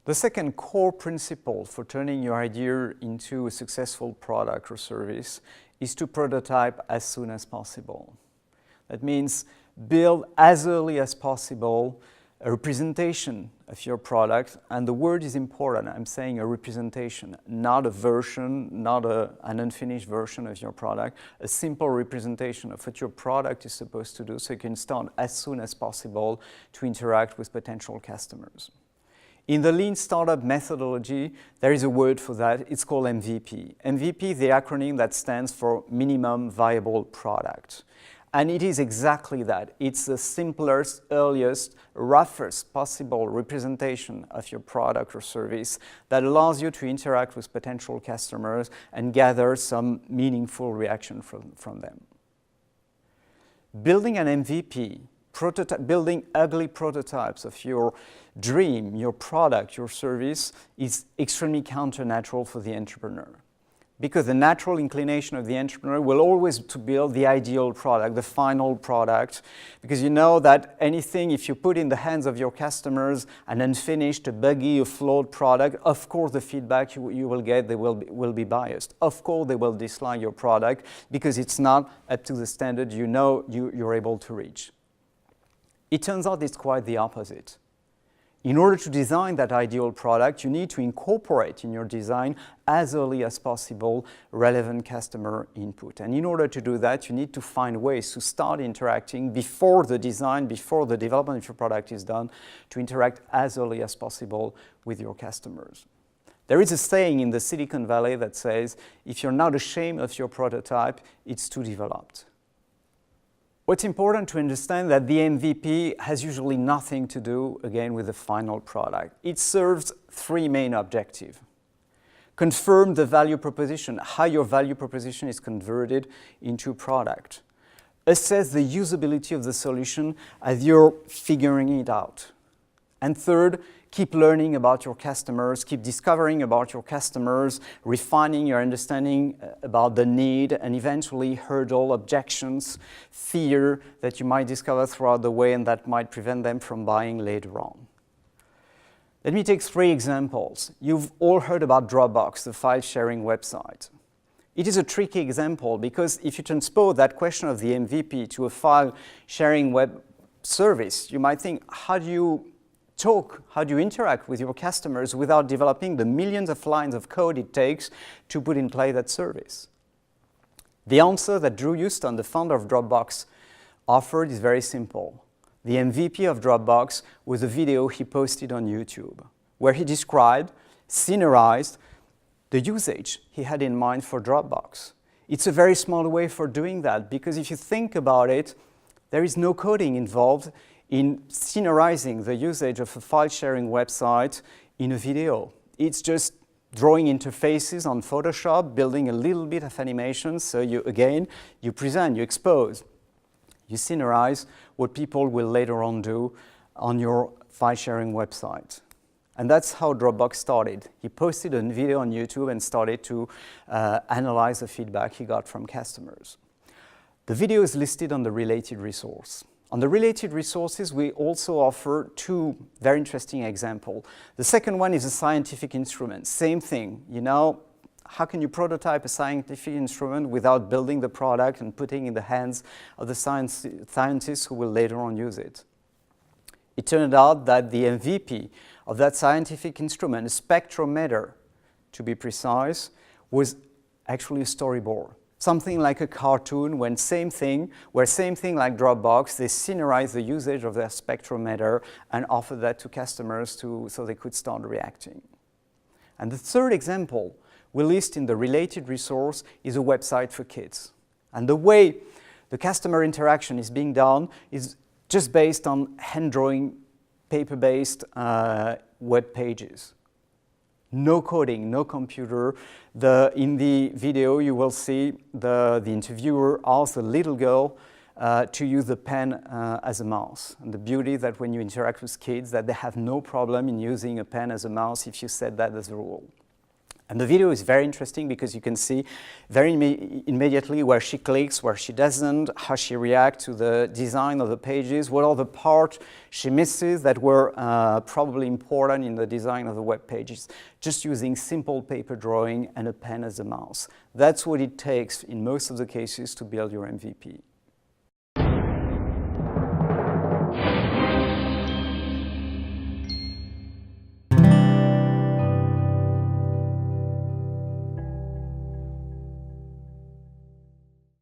The second core principle for turning your idea into a successful product or service is to prototype as soon as possible. That means build as early as possible a representation of your product, and the word is important. I'm saying a representation, not a version, not an unfinished version of your product, a simple representation of what your product is supposed to do so you can start as soon as possible to interact with potential customers. In the Lean Startup methodology, there is a word for that. It's called MVP. MVP is the acronym that stands for Minimum Viable Product. And it is exactly that. It's the simplest, earliest, roughest possible representation of your product or service that allows you to interact with potential customers and gather some meaningful reaction from them. Building an MVP, building ugly prototypes of your dream, your product, your service is extremely counter-natural for the entrepreneur. Because the natural inclination of the entrepreneur will always to build the ideal product, the final product, because you know that anything, if you put in the hands of your customers an unfinished, a buggy, a flawed product, of course the feedback you will get will be biased. Of course they will dislike your product because it's not up to the standard you know you're able to reach. It turns out it's quite the opposite. In order to design that ideal product, you need to incorporate in your design as early as possible relevant customer input. And in order to do that, you need to find ways to start interacting before the design, before the development of your product is done, to interact as early as possible with your customers. There is a saying in the Silicon Valley that says, if you're not ashamed of your prototype, it's too developed. What's important to understand that the MVP has usually nothing to do, again, with the final product. It serves three main objectives. Confirm the value proposition, how your value proposition is converted into product. Assess the usability of the solution as you're figuring it out. And third, keep learning about your customers, keep discovering about your customers, refining your understanding about the need, and eventually hurdle objections, fear that you might discover throughout the way and that might prevent them from buying later on. Let me take three examples. You've all heard about Dropbox, the file-sharing website. It is a tricky example because if you transpose that question of the MVP to a file-sharing web service, you might think, how do you interact with your customers without developing the millions of lines of code it takes to put in play that service? The answer that Drew Houston, the founder of Dropbox, offered is very simple. The MVP of Dropbox was a video he posted on YouTube, where he described, scenarized, the usage he had in mind for Dropbox. It's a very small way for doing that, because if you think about it, there is no coding involved in scenarizing the usage of a file-sharing website in a video. It's just drawing interfaces on Photoshop, building a little bit of animation, so you present, you expose, you scenarize what people will later on do on your file-sharing website. And that's how Dropbox started. He posted a video on YouTube and started to analyze the feedback he got from customers. The video is listed on the related resource. On the related resources, we also offer two very interesting examples. The second one is a scientific instrument. Same thing, how can you prototype a scientific instrument without building the product and putting it in the hands of the scientists who will later on use it? It turned out that the MVP of that scientific instrument, a spectrometer to be precise, was actually a storyboard. Something like a cartoon, where same thing like Dropbox, they scenarize the usage of their spectrometer and offer that to customers so they could start reacting. And the third example we list in the related resource is a website for kids. And the way the customer interaction is being done is just based on hand-drawing, paper-based web pages. No coding, no computer. In the video, you will see the interviewer ask the little girl to use the pen as a mouse. And the beauty that when you interact with kids, that they have no problem in using a pen as a mouse if you set that as a rule. And the video is very interesting because you can see very immediately where she clicks, where she doesn't, how she reacts to the design of the pages, what are the parts she misses that were probably important in the design of the web pages, just using simple paper drawing and a pen as a mouse. That's what it takes in most of the cases to build your MVP.